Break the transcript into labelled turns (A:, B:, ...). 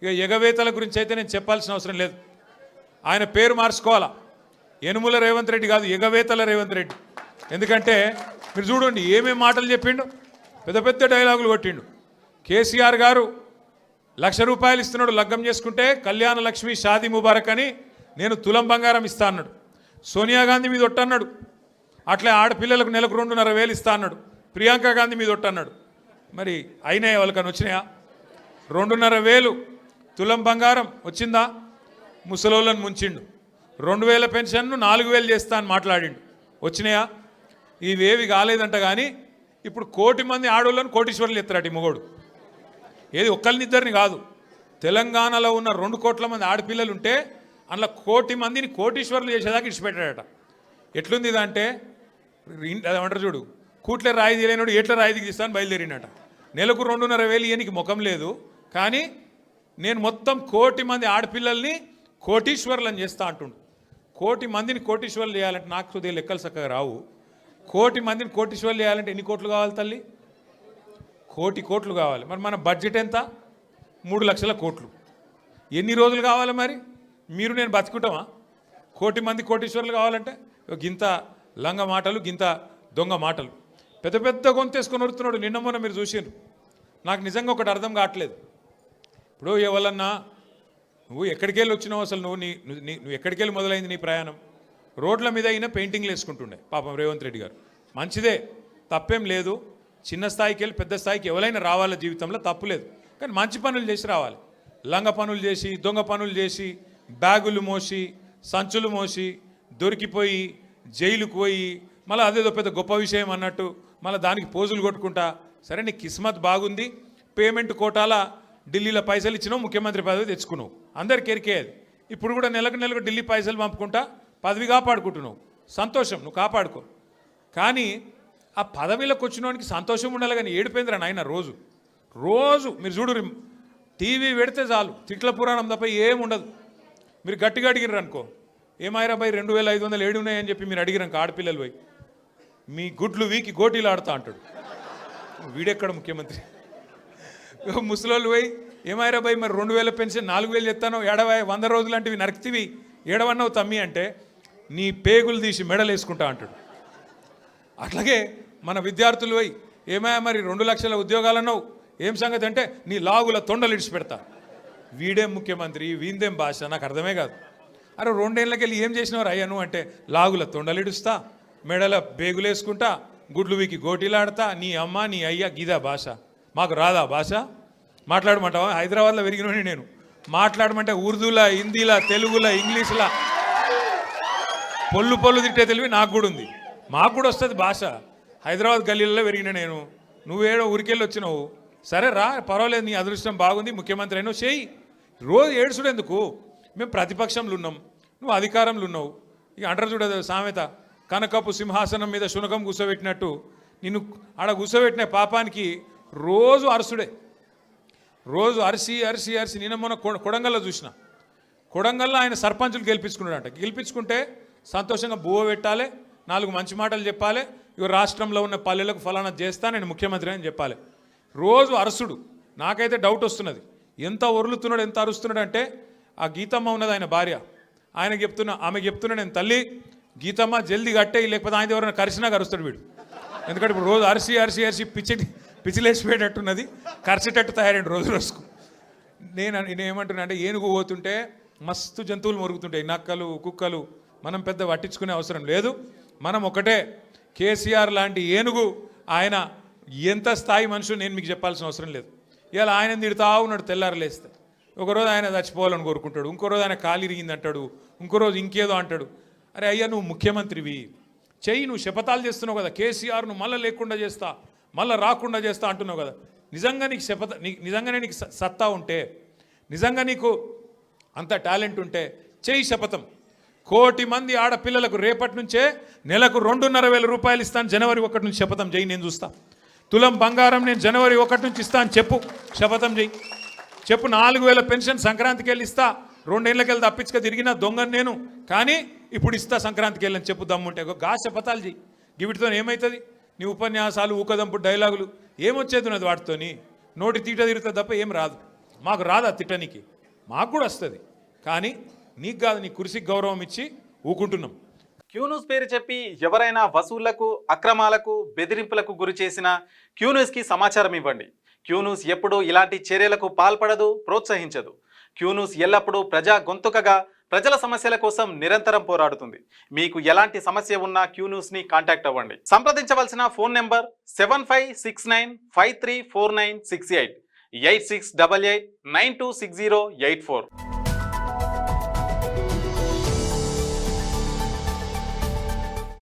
A: ఇక ఎగవేతల గురించి అయితే నేను చెప్పాల్సిన అవసరం లేదు. ఆయన పేరు మార్చుకోవాలా, యనుమల రేవంత్ రెడ్డి కాదు, ఎగవేతల రేవంత్ రెడ్డి. ఎందుకంటే మీరు చూడండి ఏమేం మాటలు చెప్పిండు, పెద్ద పెద్ద డైలాగులు కొట్టిండు. కేసీఆర్ గారు ₹1,00,000 ఇస్తున్నాడు, లగ్గం చేసుకుంటే కళ్యాణ లక్ష్మి షాదీ ముబారక్ అని నేను తులం బంగారం ఇస్తా అన్నాడు. సోనియా గాంధీ మీద ఒట్టన్నాడు, అట్లే ఆడపిల్లలకు నెలకు 2,500 ఇస్తా అన్నాడు. ప్రియాంక గాంధీ మీద ఒట్టన్నాడు. మరి అయినాయి వాళ్ళకని వచ్చినాయా? 2,500 తులం బంగారం వచ్చిందా? ముసలోళ్ళని ముంచిండు. 2,000 పెన్షన్ను 4,000 చేస్తా అని మాట్లాడిండు. వచ్చినాయా? ఇవేవి కాలేదంట. కానీ ఇప్పుడు 1,00,000 మంది ఆడోళ్ళని కోటీశ్వర్లు ఎత్తారట ఈ మొగోడు. ఏది ఒక్కరినిద్దరిని కాదు, తెలంగాణలో ఉన్న 2 కోట్ల మంది ఆడపిల్లలు ఉంటే అందులో 1,00,000 మందిని కోటీశ్వర్లు చేసేదాకా ఇచ్చిపెట్టాడట. ఎట్లుంది ఇదంటే ఏమంటారు చూడు, కూట్లే రాయి తీయలేనాడు ఎట్లా రాయి దిగిస్తాను బయలుదేరినట. నెలకు 2,500 ఇయనికి ముఖం లేదు. కానీ నేను మొత్తం 1,00,000 మంది ఆడపిల్లల్ని కోటీశ్వర్లను చేస్తా అంటుండు. 1,00,000 మందిని కోటీశ్వర్లు చేయాలంటే నాకు కొద్దిగా లెక్కలు చక్కగా రావు. 1,00,000 మందిని కోటీశ్వర్లు చేయాలంటే ఎన్ని కోట్లు కావాలి తల్లి? 1,00,000 కోట్లు కావాలి. మరి మన బడ్జెట్ ఎంత? 3,00,000 కోట్లు. ఎన్ని రోజులు కావాలి మరి? మీరు నేను బతుకుంటామా? 1,00,000 మంది కోటీశ్వర్లు కావాలంటే గింత లంగ మాటలు, గింత దొంగ మాటలు, పెద్ద పెద్ద గొంతేసుకొని వరుతున్నాడు. నిన్న మొన్న మీరు చూసారు. నాకు నిజంగా ఒకటి అర్థం కావట్లేదు. ఇప్పుడు ఎవరన్నా నువ్వు ఎక్కడికి వెళ్ళి వచ్చినావు, అసలు నువ్వు ఎక్కడికి వెళ్ళి మొదలైంది నీ ప్రయాణం? రోడ్ల మీద అయినా పెయింటింగ్లు వేసుకుంటుండే పాపం రేవంత్ రెడ్డి గారు. మంచిదే, తప్పేం లేదు. చిన్న స్థాయికి వెళ్ళి పెద్ద స్థాయికి ఎవరైనా రావాల జీవితంలో, తప్పు లేదు. కానీ మంచి పనులు చేసి రావాలి. లంగ పనులు చేసి, దొంగ పనులు చేసి, బ్యాగులు మోసి, సంచులు మోసి, దొరికిపోయి జైలుకు పోయి మళ్ళీ అదేదో పెద్ద గొప్ప విషయం అన్నట్టు మళ్ళీ దానికి పోజులు కొట్టుకుంటా. సరే నీ కిస్మత్ బాగుంది, పేమెంట్ కోటాల ఢిల్లీలో పైసలు ఇచ్చినావు, ముఖ్యమంత్రి పదవి తెచ్చుకున్నావు, అందరికి ఎరికేది. ఇప్పుడు కూడా నెలకు ఢిల్లీ పైసలు పంపుకుంటా పదవి కాపాడుకుంటున్నావు. సంతోషం, నువ్వు కాపాడుకో. కానీ ఆ పదవిలోకి వచ్చినోనికి సంతోషం ఉండాలి. కానీ ఏడిపోయిందిరా నాయన. రోజు మీరు చూడు, టీవీ పెడితే చాలు తిట్ల పురాణం తప్ప ఏముండదు. మీరు గట్టిగా అడిగినారు అనుకో, ఏమాయిరా భయ్ 2,500 ఉన్నాయని చెప్పి మీరు అడిగినాక ఆడపిల్లలు పోయి మీ గుడ్లు వీకి గోటీలు ఆడుతా అంటాడు. వీడెక్కడ ముఖ్యమంత్రి? ముసలోళ్ళు పోయి ఏమాయిరా భయ్ మరి 2,000 పెన్షన్ 4,000 ఎత్తానో, 100 రోజులు లాంటివి నరికితివి ఏడవన్నావు తమ్మి అంటే నీ పేగులు తీసి మెడలు వేసుకుంటా అంటాడు. అట్లాగే మన విద్యార్థులు పోయి ఏమాయా మరి 2 లక్షల ఉద్యోగాలు అన్నావు, ఏం సంగతి అంటే నీ లాగుల తొండలు ఇడిచిపెడతా. వీడేం ముఖ్యమంత్రి, వీందేం భాష? నాకు అర్థమే కాదు. అరే 2 ఏళ్ళకి వెళ్ళి ఏం చేసినవారు అయ్యాను అంటే లాగుల తొండలు ఇడుస్తా, మెడల బేగులు వేసుకుంటా, గుడ్లు వీకి గోటీలాడతా. నీ అమ్మ నీ అయ్య గీదా భాష? మాకు రాదా భాష? మాట్లాడమంటావా? హైదరాబాద్లో పెరిగినోని నేను. మాట్లాడమంటే ఉర్దూలా, హిందీలా, తెలుగులా, ఇంగ్లీష్లా పొల్లు తిట్టే తెలివి నాకు కూడా ఉంది. మాకు కూడా వస్తుంది భాష. హైదరాబాద్ గల్లీలలో పెరిగిన నేను. నువ్వేడో ఊరికెళ్ళి వచ్చినావు. సరే రా, పర్వాలేదు, నీ అదృష్టం బాగుంది, ముఖ్యమంత్రి అయినావు, చేయి. రోజు ఏడుచుడు ఎందుకు? మేము ప్రతిపక్షంలో ఉన్నాం, నువ్వు అధికారంలో ఉన్నావు. ఇక అంటారు చూడదు సామెత, కనకపు సింహాసనం మీద శునకం కూర్చోబెట్టినట్టు నిన్ను ఆడ కూర్చోబెట్టిన పాపానికి రోజు అరసుడే. రోజు అరిసి నిన్న మొన్న కొడంగల్లో చూసిన. కొడంగల్లో ఆయన సర్పంచులు గెలిపించుకున్నాడంట. గెలిపించుకుంటే సంతోషంగా బువ్వ పెట్టాలి, 4 మంచి మాటలు చెప్పాలి. ఇక రాష్ట్రంలో ఉన్న పల్లెలకు ఫలానా చేస్తా, నేను ముఖ్యమంత్రి అని చెప్పాలి. రోజు అరసుడు. నాకైతే డౌట్ వస్తున్నది, ఎంత ఒరులుతున్నాడు, ఎంత అరుస్తున్నాడు అంటే ఆ గీతమ్మ ఉన్నది ఆయన భార్య. ఆమె చెప్తున్నా నేను తల్లి గీతమ్మ జల్దీ కట్టేయి, లేకపోతే ఆయన ఎవరైనా కరిసినా కరుస్తాడు వీడు. ఎందుకంటే ఇప్పుడు రోజు అరిసి పిచ్చిలేసిపోయేటట్టున్నది, కరిచేటట్టు తయారైంది రోజుకు. నేనేమంటున్నా అంటే ఏనుగు పోతుంటే మస్తు జంతువులు మొరుగుతుంటాయి, నక్కలు, కుక్కలు. మనం పెద్ద పట్టించుకునే అవసరం లేదు. మనం ఒకటే, కేసీఆర్ లాంటి ఏనుగు ఆయన ఎంత స్థాయి మనుషులు నేను మీకు చెప్పాల్సిన అవసరం లేదు. ఇలా ఆయన తిడుతా ఉన్నాడు తెల్లారలేస్తే. ఒకరోజు ఆయన చచ్చిపోవాలని కోరుకుంటాడు, ఇంకో రోజు ఆయన కాలు ఇరిగింది అంటాడు, ఇంకో రోజు ఇంకేదో అంటాడు. అరే అయ్యా, నువ్వు ముఖ్యమంత్రివి, చెయ్యి. నువ్వు శపథాలు చేస్తున్నావు కదా, కేసీఆర్ను మళ్ళీ లేకుండా చేస్తా, మళ్ళీ రాకుండా చేస్తా అంటున్నావు కదా. నిజంగా నీకు నిజంగానే నీకు సత్తా ఉంటే, నిజంగా నీకు అంత టాలెంట్ ఉంటే చెయ్యి శపథం. 1,00,000 మంది ఆడపిల్లలకు రేపటి నుంచే నెలకు 2,500 ఇస్తాను, జనవరి 1 నుంచి శపథం చేయి, నేను చూస్తా. తులం బంగారం నేను జనవరి 1 నుంచి ఇస్తాను చెప్పు, శపథం చేయి. చెప్పు 4,000 పెన్షన్ సంక్రాంతికి వెళ్ళి ఇస్తా, 2 ఏళ్ళకి వెళ్ళి తప్పించుక తిరిగిన దొంగను నేను, కానీ ఇప్పుడు ఇస్తా సంక్రాంతికి వెళ్ళని చెప్పు దమ్ముంటే. గా శపథాలు చెయ్యి. వీటితో ఏమవుతుంది? నీ ఉపన్యాసాలు, ఊకదంపు డైలాగులు ఏమొచ్చేది ఉన్నది వాటితోని? నోటి తీట తిరుగుతుంది తప్ప ఏం రాదు. మాకు రాదా తిట్టనికి? మాకు కూడా వస్తుంది. కానీ నీకు కాదు, నీ కుర్చీకి గౌరవం ఇచ్చి ఊకుంటున్నాం.
B: క్యూన్యూస్ పేరు చెప్పి ఎవరైనా వసూళ్లకు, అక్రమాలకు, బెదిరింపులకు గురి చేసిన క్యూన్యూస్కి సమాచారం ఇవ్వండి. క్యూన్యూస్ ఎప్పుడూ ఇలాంటి చర్యలకు పాల్పడదు, ప్రోత్సహించదు. క్యూన్యూస్ ఎల్లప్పుడూ ప్రజా గొంతుకగా ప్రజల సమస్యల కోసం నిరంతరం పోరాడుతుంది. మీకు ఎలాంటి సమస్య ఉన్నా క్యూన్యూస్ని కాంటాక్ట్ అవ్వండి. సంప్రదించవలసిన ఫోన్ నెంబర్ 7569534968 8688926084.